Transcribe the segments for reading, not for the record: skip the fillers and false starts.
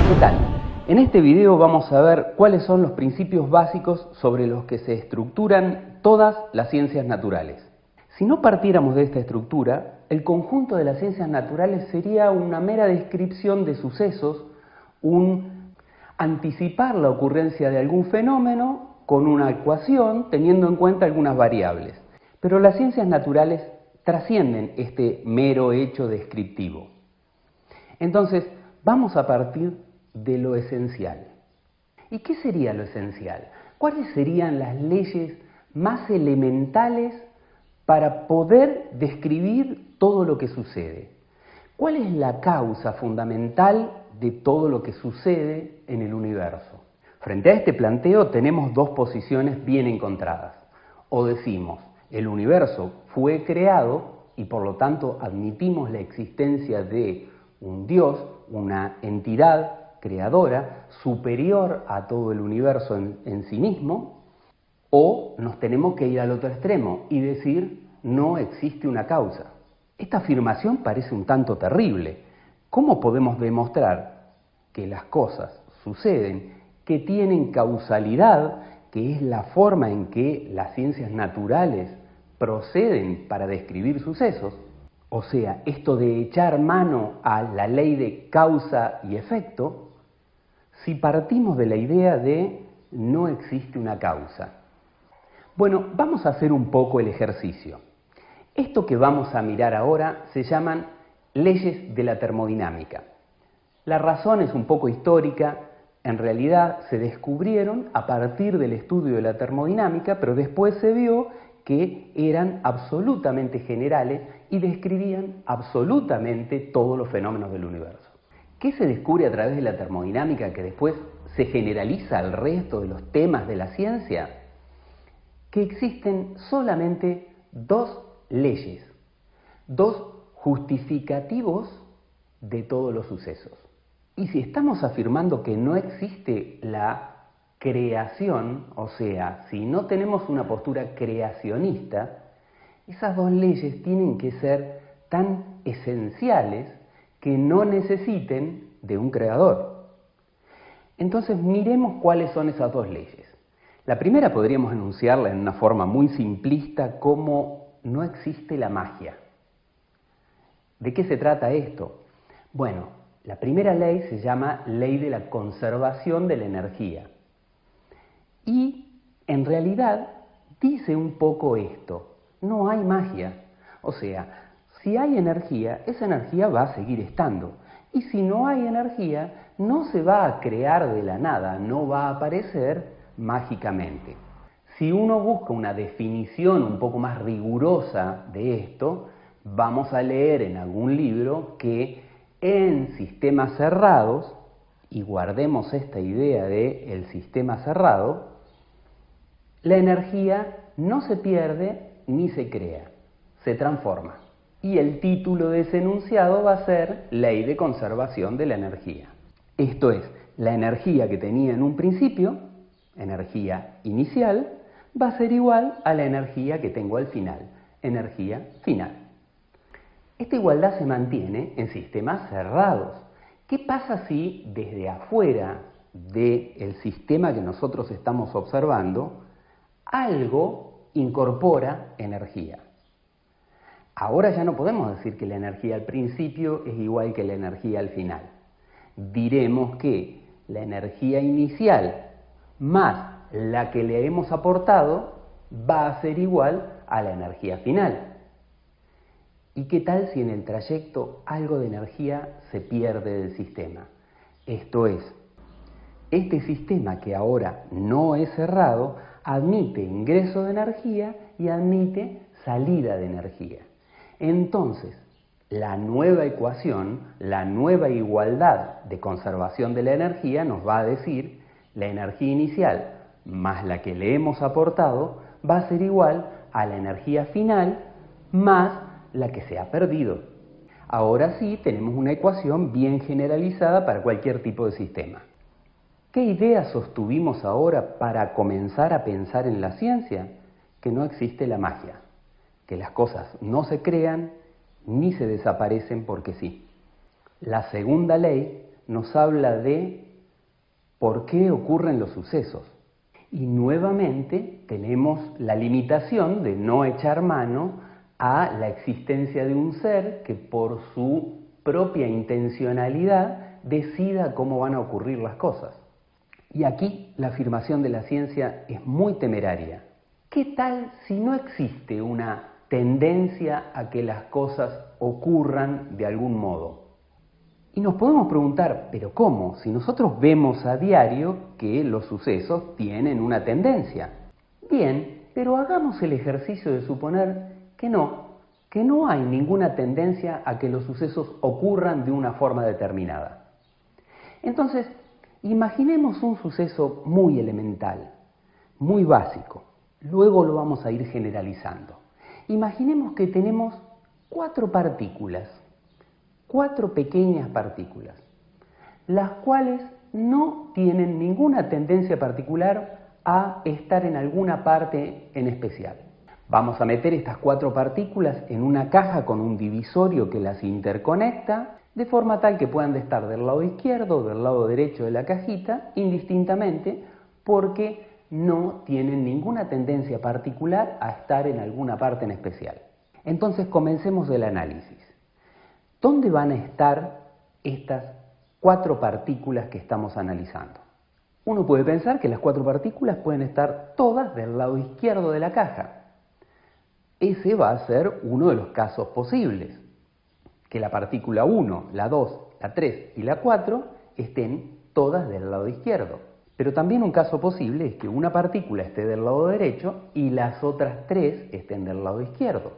¿Qué tal? En este video vamos a ver cuáles son los principios básicos sobre los que se estructuran todas las ciencias naturales. Si no partiéramos de esta estructura, el conjunto de las ciencias naturales sería una mera descripción de sucesos, anticipar la ocurrencia de algún fenómeno con una ecuación teniendo en cuenta algunas variables. Pero las ciencias naturales trascienden este mero hecho descriptivo. Entonces, vamos a partir de lo esencial. ¿Y qué sería lo esencial? ¿Cuáles serían las leyes más elementales para poder describir todo lo que sucede? ¿Cuál es la causa fundamental de todo lo que sucede en el universo? Frente a este planteo tenemos dos posiciones bien encontradas. O decimos, el universo fue creado y por lo tanto admitimos la existencia de un Dios, una entidad creadora superior a todo el universo en sí mismo, o nos tenemos que ir al otro extremo y decir no existe una causa. Esta afirmación parece un tanto terrible. ¿Cómo podemos demostrar que las cosas suceden, que tienen causalidad, que es la forma en que las ciencias naturales proceden para describir sucesos? O sea, esto de echar mano a la ley de causa y efecto, si partimos de la idea de no existe una causa. Bueno, vamos a hacer un poco el ejercicio. Esto que vamos a mirar ahora se llaman leyes de la termodinámica. La razón es un poco histórica, en realidad se descubrieron a partir del estudio de la termodinámica, pero después se vio que eran absolutamente generales y describían absolutamente todos los fenómenos del universo. ¿Qué se descubre a través de la termodinámica que después se generaliza al resto de los temas de la ciencia? Que existen solamente dos leyes, dos justificativos de todos los sucesos. Y si estamos afirmando que no existe la creación, o sea, si no tenemos una postura creacionista, esas dos leyes tienen que ser tan esenciales que no necesiten de un creador. Entonces miremos cuáles son esas dos leyes. La primera podríamos enunciarla en una forma muy simplista como no existe la magia. ¿De qué se trata esto? Bueno, la primera ley se llama ley de la conservación de la energía. Y en realidad dice un poco esto, no hay magia. O sea, si hay energía, esa energía va a seguir estando. Y si no hay energía, no se va a crear de la nada, no va a aparecer mágicamente. Si uno busca una definición un poco más rigurosa de esto, vamos a leer en algún libro que en sistemas cerrados, y guardemos esta idea de el sistema cerrado, la energía no se pierde ni se crea, se transforma. Y el título de ese enunciado va a ser Ley de Conservación de la Energía. Esto es, la energía que tenía en un principio, energía inicial, va a ser igual a la energía que tengo al final, energía final. Esta igualdad se mantiene en sistemas cerrados. ¿Qué pasa si desde afuera del sistema que nosotros estamos observando, algo incorpora energía? Ahora ya no podemos decir que la energía al principio es igual que la energía al final. Diremos que la energía inicial más la que le hemos aportado va a ser igual a la energía final. ¿Y qué tal si en el trayecto algo de energía se pierde del sistema? Esto es, este sistema que ahora no es cerrado admite ingreso de energía y admite salida de energía. Entonces, la nueva ecuación, la nueva igualdad de conservación de la energía nos va a decir la energía inicial más la que le hemos aportado va a ser igual a la energía final más la que se ha perdido. Ahora sí tenemos una ecuación bien generalizada para cualquier tipo de sistema. ¿Qué idea sostuvimos ahora para comenzar a pensar en la ciencia? Que no existe la magia, que las cosas no se crean ni se desaparecen porque sí. La segunda ley nos habla de por qué ocurren los sucesos. Y nuevamente tenemos la limitación de no echar mano a la existencia de un ser que por su propia intencionalidad decida cómo van a ocurrir las cosas. Y aquí la afirmación de la ciencia es muy temeraria. ¿Qué tal si no existe una tendencia a que las cosas ocurran de algún modo? Y nos podemos preguntar, ¿pero cómo? Si nosotros vemos a diario que los sucesos tienen una tendencia. Bien, pero hagamos el ejercicio de suponer que no hay ninguna tendencia a que los sucesos ocurran de una forma determinada. Entonces, imaginemos un suceso muy elemental, muy básico. Luego lo vamos a ir generalizando. Imaginemos que tenemos 4 partículas. 4 pequeñas partículas, las cuales no tienen ninguna tendencia particular a estar en alguna parte en especial. Vamos a meter estas 4 partículas en una caja con un divisorio que las interconecta, de forma tal que puedan estar del lado izquierdo o del lado derecho de la cajita, indistintamente, porque no tienen ninguna tendencia particular a estar en alguna parte en especial. Entonces comencemos el análisis. ¿Dónde van a estar estas 4 partículas que estamos analizando? Uno puede pensar que las 4 partículas pueden estar todas del lado izquierdo de la caja. Ese va a ser uno de los casos posibles, que la partícula 1, la 2, la 3 y la 4 estén todas del lado izquierdo. Pero también un caso posible es que una partícula esté del lado derecho y las otras 3 estén del lado izquierdo.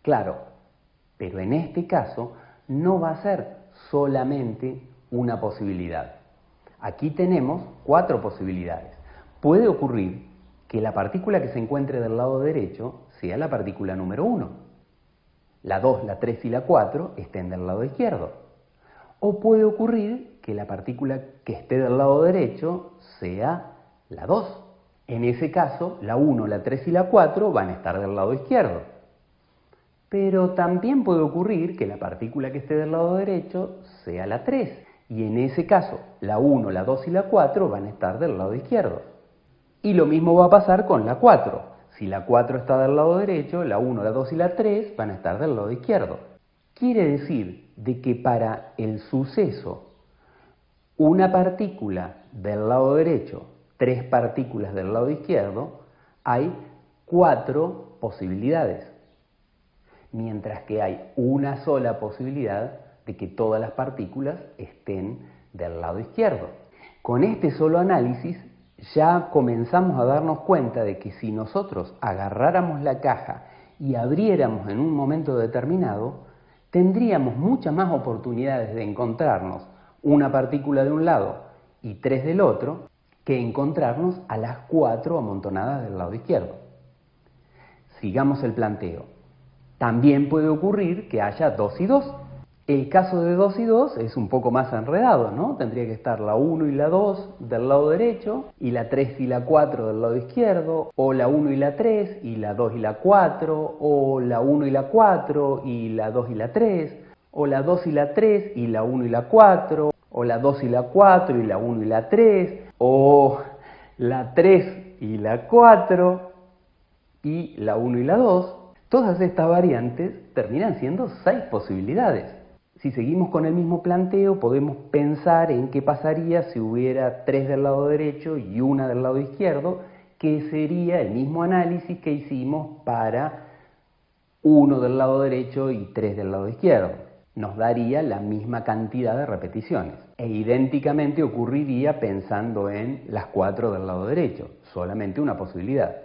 Claro, pero en este caso no va a ser solamente una posibilidad. Aquí tenemos 4 posibilidades. Puede ocurrir que la partícula que se encuentre del lado derecho sea la partícula número 1. La 2, la 3 y la 4 estén del lado izquierdo. O puede ocurrir que la partícula que esté del lado derecho sea la 2. En ese caso, la 1, la 3 y la 4 van a estar del lado izquierdo. Pero también puede ocurrir que la partícula que esté del lado derecho sea la 3. Y en ese caso, la 1, la 2 y la 4 van a estar del lado izquierdo. Y lo mismo va a pasar con la 4. Si la 4 está del lado derecho, la 1, la 2 y la 3 van a estar del lado izquierdo. Quiere decir de que para el suceso, una partícula del lado derecho, 3 partículas del lado izquierdo, hay 4 posibilidades. Mientras que hay una sola posibilidad de que todas las partículas estén del lado izquierdo. Con este solo análisis ya comenzamos a darnos cuenta de que si nosotros agarráramos la caja y abriéramos en un momento determinado, tendríamos muchas más oportunidades de encontrarnos una partícula de un lado y 3 del otro, que encontrarnos a las 4 amontonadas del lado izquierdo. Sigamos el planteo. También puede ocurrir que haya 2 y 2. El caso de 2 y 2 es un poco más enredado, ¿no? Tendría que estar la 1 y la 2 del lado derecho, y la 3 y la 4 del lado izquierdo, o la 1 y la 3 y la 2 y la 4, o la 1 y la 4 y la 2 y la 3, o la 2 y la 3 y la 1 y la 4, o la 2 y la 4 y la 1 y la 3, o la 3 y la 4 y la 1 y la 2. Todas estas variantes terminan siendo 6 posibilidades. Si seguimos con el mismo planteo, podemos pensar en qué pasaría si hubiera 3 del lado derecho y 1 del lado izquierdo, que sería el mismo análisis que hicimos para 1 del lado derecho y 3 del lado izquierdo. Nos daría la misma cantidad de repeticiones. E idénticamente ocurriría pensando en las 4 del lado derecho, solamente una posibilidad.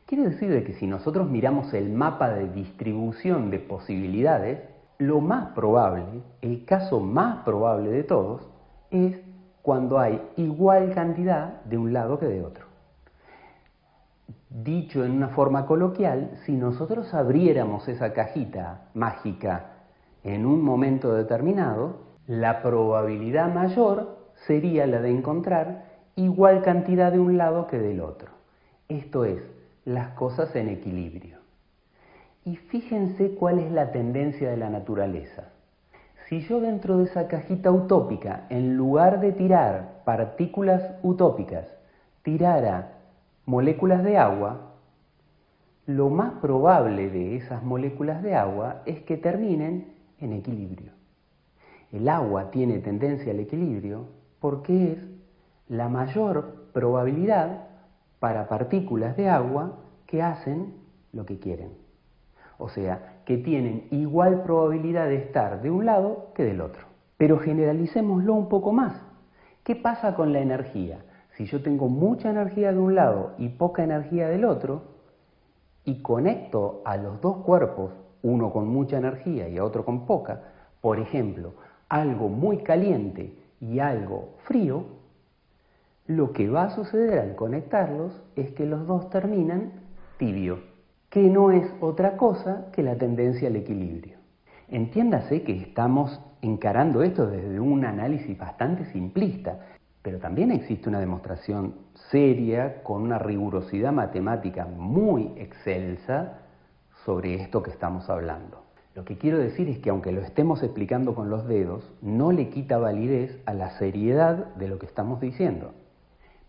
Quiere decir de que si nosotros miramos el mapa de distribución de posibilidades, lo más probable, el caso más probable de todos, es cuando hay igual cantidad de un lado que de otro. Dicho en una forma coloquial, si nosotros abriéramos esa cajita mágica en un momento determinado, la probabilidad mayor sería la de encontrar igual cantidad de un lado que del otro. Esto es, las cosas en equilibrio. Y fíjense cuál es la tendencia de la naturaleza. Si yo dentro de esa cajita utópica, en lugar de tirar partículas utópicas, tirara moléculas de agua, lo más probable de esas moléculas de agua es que terminen en equilibrio. El agua tiene tendencia al equilibrio porque es la mayor probabilidad para partículas de agua que hacen lo que quieren. O sea, que tienen igual probabilidad de estar de un lado que del otro. Pero generalicémoslo un poco más. ¿Qué pasa con la energía? Si yo tengo mucha energía de un lado y poca energía del otro, y conecto a los dos cuerpos, uno con mucha energía y a otro con poca, por ejemplo, algo muy caliente y algo frío, lo que va a suceder al conectarlos es que los dos terminan tibio, que no es otra cosa que la tendencia al equilibrio. Entiéndase que estamos encarando esto desde un análisis bastante simplista, pero también existe una demostración seria, con una rigurosidad matemática muy excelsa sobre esto que estamos hablando. Lo que quiero decir es que aunque lo estemos explicando con los dedos, no le quita validez a la seriedad de lo que estamos diciendo.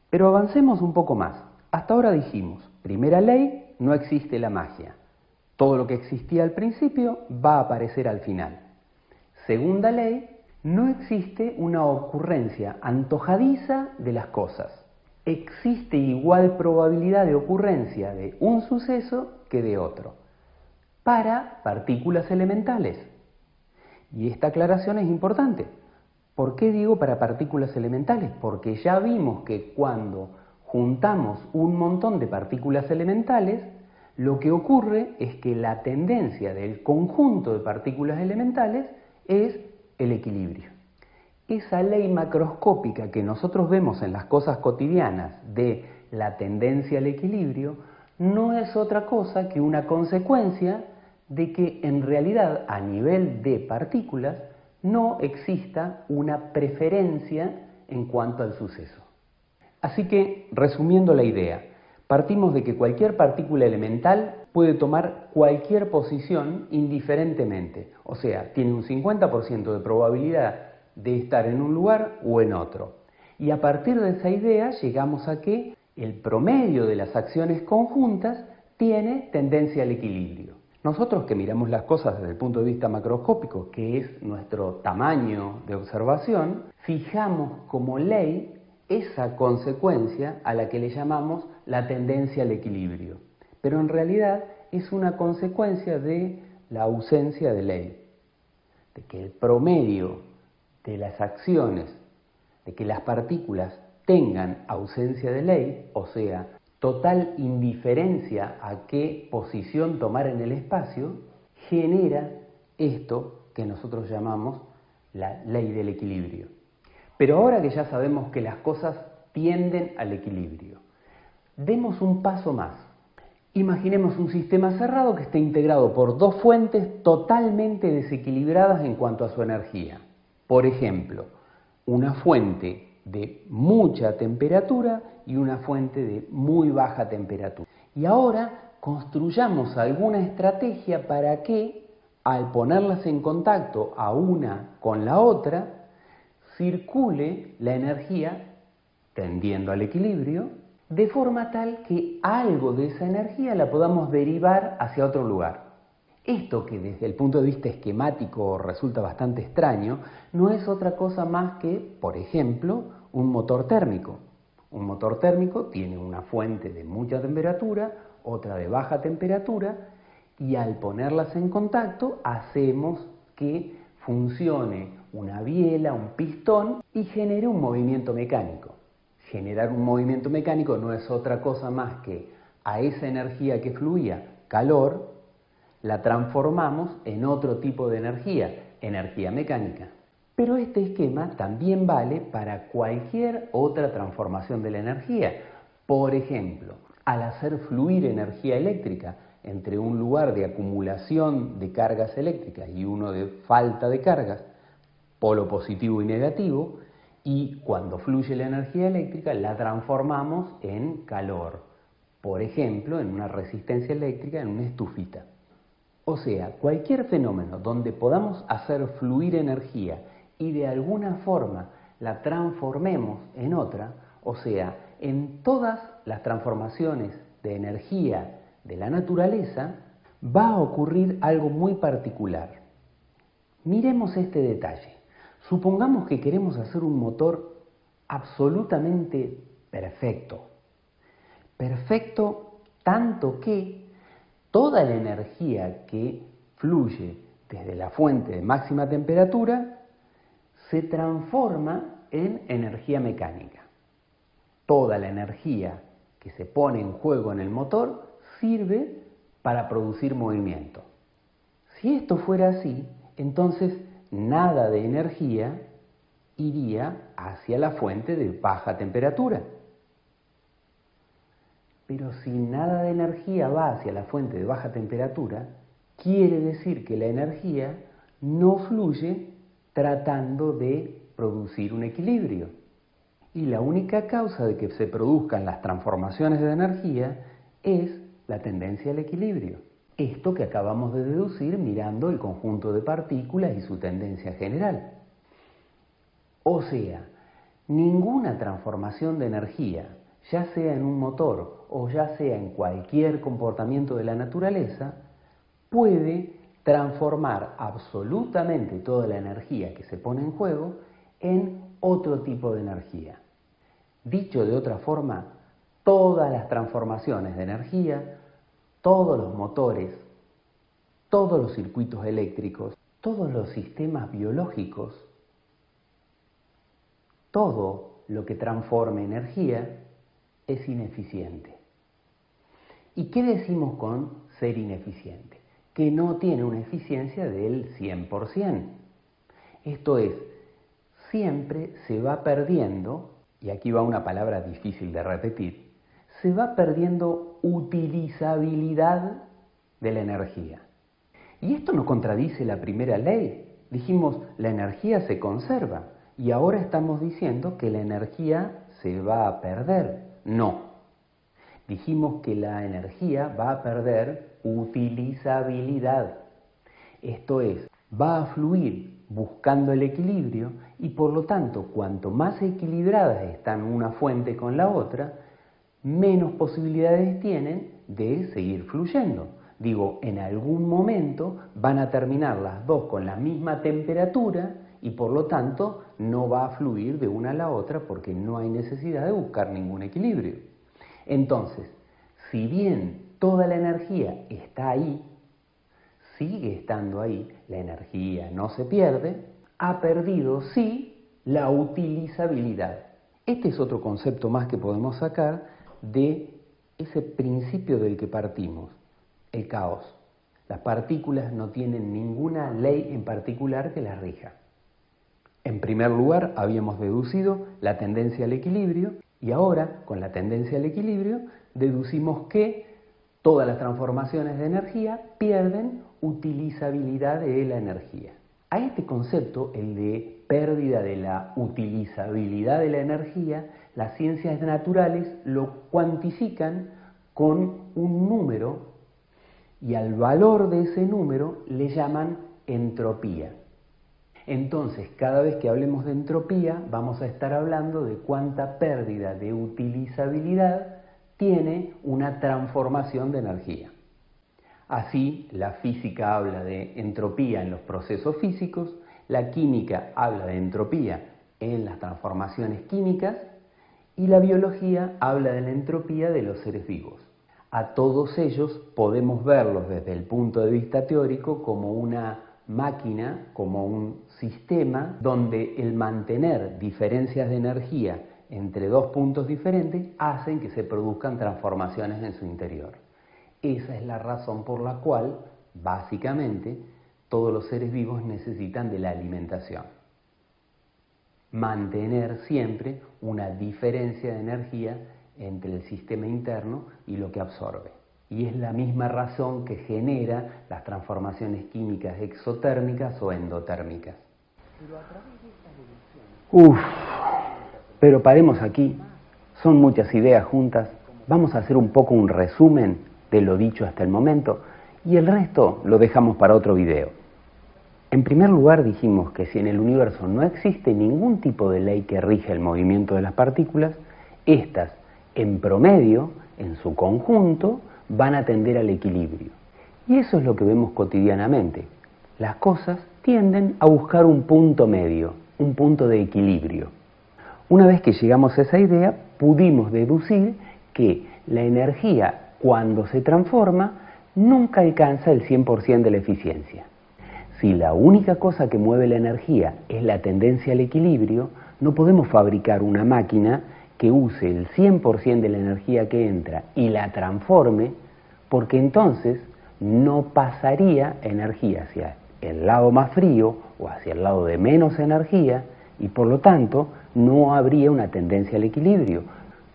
Pero avancemos un poco más. Hasta ahora dijimos, primera ley, no existe la magia. Todo lo que existía al principio va a aparecer al final. Segunda ley, no existe una ocurrencia antojadiza de las cosas. Existe igual probabilidad de ocurrencia de un suceso que de otro, para partículas elementales. Y esta aclaración es importante. ¿Por qué digo para partículas elementales? Porque ya vimos que cuando juntamos un montón de partículas elementales, lo que ocurre es que la tendencia del conjunto de partículas elementales es el equilibrio. Esa ley macroscópica que nosotros vemos en las cosas cotidianas de la tendencia al equilibrio no es otra cosa que una consecuencia de que en realidad a nivel de partículas no exista una preferencia en cuanto al suceso. Así que, resumiendo la idea, partimos de que cualquier partícula elemental puede tomar cualquier posición indiferentemente, o sea, tiene un 50% de probabilidad de estar en un lugar o en otro. Y a partir de esa idea llegamos a que el promedio de las acciones conjuntas tiene tendencia al equilibrio. Nosotros que miramos las cosas desde el punto de vista macroscópico, que es nuestro tamaño de observación, fijamos como ley esa consecuencia a la que le llamamos la tendencia al equilibrio. Pero en realidad es una consecuencia de la ausencia de ley, de que el promedio de las acciones, de que las partículas tengan ausencia de ley, o sea, total indiferencia a qué posición tomar en el espacio, genera esto que nosotros llamamos la ley del equilibrio. Pero ahora que ya sabemos que las cosas tienden al equilibrio, demos un paso más. Imaginemos un sistema cerrado que esté integrado por dos fuentes totalmente desequilibradas en cuanto a su energía. Por ejemplo, una fuente de mucha temperatura y una fuente de muy baja temperatura. Y ahora construyamos alguna estrategia para que, al ponerlas en contacto a una con la otra, circule la energía tendiendo al equilibrio, de forma tal que algo de esa energía la podamos derivar hacia otro lugar. Esto, que desde el punto de vista esquemático resulta bastante extraño, no es otra cosa más que, por ejemplo, un motor térmico. Un motor térmico tiene una fuente de mucha temperatura, otra de baja temperatura, y al ponerlas en contacto hacemos que funcione una biela, un pistón, y genere un movimiento mecánico. Generar un movimiento mecánico no es otra cosa más que a esa energía que fluía, calor, la transformamos en otro tipo de energía mecánica. Pero este esquema también vale para cualquier otra transformación de la energía. Por ejemplo, al hacer fluir energía eléctrica entre un lugar de acumulación de cargas eléctricas y uno de falta de cargas, polo positivo y negativo, y cuando fluye la energía eléctrica la transformamos en calor, por ejemplo, en una resistencia eléctrica en una estufita. O sea, cualquier fenómeno donde podamos hacer fluir energía y de alguna forma la transformemos en otra, o sea, en todas las transformaciones de energía de la naturaleza, va a ocurrir algo muy particular. Miremos este detalle. Supongamos que queremos hacer un motor absolutamente perfecto. Perfecto tanto que toda la energía que fluye desde la fuente de máxima temperatura se transforma en energía mecánica. Toda la energía que se pone en juego en el motor sirve para producir movimiento. Si esto fuera así, entonces nada de energía iría hacia la fuente de baja temperatura. Pero si nada de energía va hacia la fuente de baja temperatura, quiere decir que la energía no fluye tratando de producir un equilibrio. Y la única causa de que se produzcan las transformaciones de energía es la tendencia al equilibrio. Esto que acabamos de deducir mirando el conjunto de partículas y su tendencia general. O sea, ninguna transformación de energía, ya sea en un motor o ya sea en cualquier comportamiento de la naturaleza, puede transformar absolutamente toda la energía que se pone en juego en otro tipo de energía. Dicho de otra forma, todas las transformaciones de energía, todos los motores, todos los circuitos eléctricos, todos los sistemas biológicos, todo lo que transforme energía es ineficiente. ¿Y qué decimos con ser ineficiente? Que no tiene una eficiencia del 100%. Esto es, siempre se va perdiendo, y aquí va una palabra difícil de repetir, se va perdiendo utilizabilidad de la energía. Y esto no contradice la primera ley. Dijimos, la energía se conserva, y ahora estamos diciendo que la energía se va a perder. No. Dijimos que la energía va a perder utilizabilidad. Esto es, va a fluir buscando el equilibrio y por lo tanto, cuanto más equilibradas están una fuente con la otra, menos posibilidades tienen de seguir fluyendo. Digo, en algún momento van a terminar las dos con la misma temperatura y por lo tanto no va a fluir de una a la otra porque no hay necesidad de buscar ningún equilibrio. Entonces, si bien toda la energía está ahí, sigue estando ahí, la energía no se pierde, ha perdido sí la utilizabilidad. Este es otro concepto más que podemos sacar de ese principio del que partimos, el caos. Las partículas no tienen ninguna ley en particular que las rija. En primer lugar, habíamos deducido la tendencia al equilibrio y ahora, con la tendencia al equilibrio, deducimos que todas las transformaciones de energía pierden utilizabilidad de la energía. A este concepto, el de pérdida de la utilizabilidad de la energía, las ciencias naturales lo cuantifican con un número y al valor de ese número le llaman entropía. Entonces, cada vez que hablemos de entropía, vamos a estar hablando de cuánta pérdida de utilizabilidad tiene una transformación de energía. Así, la física habla de entropía en los procesos físicos, la química habla de entropía en las transformaciones químicas y la biología habla de la entropía de los seres vivos. A todos ellos podemos verlos desde el punto de vista teórico como una máquina, como un sistema donde el mantener diferencias de energía entre dos puntos diferentes hacen que se produzcan transformaciones en su interior. Esa es la razón por la cual, básicamente, todos los seres vivos necesitan de la alimentación. Mantener siempre una diferencia de energía entre el sistema interno y lo que absorbe. Y es la misma razón que genera las transformaciones químicas exotérmicas o endotérmicas. Pero paremos aquí. Son muchas ideas juntas. Vamos a hacer un poco un resumen de lo dicho hasta el momento y el resto lo dejamos para otro video. En primer lugar dijimos que si en el universo no existe ningún tipo de ley que rige el movimiento de las partículas, estas, en promedio, en su conjunto, van a tender al equilibrio. Y eso es lo que vemos cotidianamente. Las cosas tienden a buscar un punto medio, un punto de equilibrio. Una vez que llegamos a esa idea, pudimos deducir que la energía, cuando se transforma, nunca alcanza el 100% de la eficiencia. Si la única cosa que mueve la energía es la tendencia al equilibrio, no podemos fabricar una máquina que use el 100% de la energía que entra y la transforme, porque entonces no pasaría energía hacia el lado más frío o hacia el lado de menos energía, y por lo tanto no habría una tendencia al equilibrio.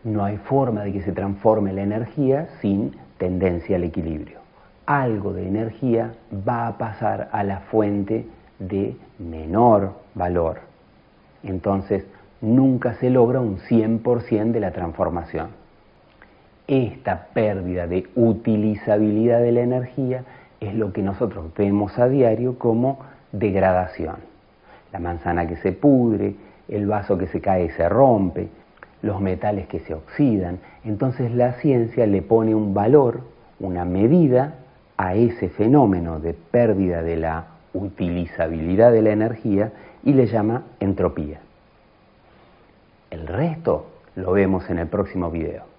No hay forma de que se transforme la energía sin tendencia al equilibrio. Algo de energía va a pasar a la fuente de menor valor. Entonces, nunca se logra un 100% de la transformación. Esta pérdida de utilizabilidad de la energía es lo que nosotros vemos a diario como degradación. La manzana que se pudre, el vaso que se cae y se rompe, los metales que se oxidan. Entonces la ciencia le pone un valor, una medida a ese fenómeno de pérdida de la utilizabilidad de la energía y le llama entropía. El resto lo vemos en el próximo video.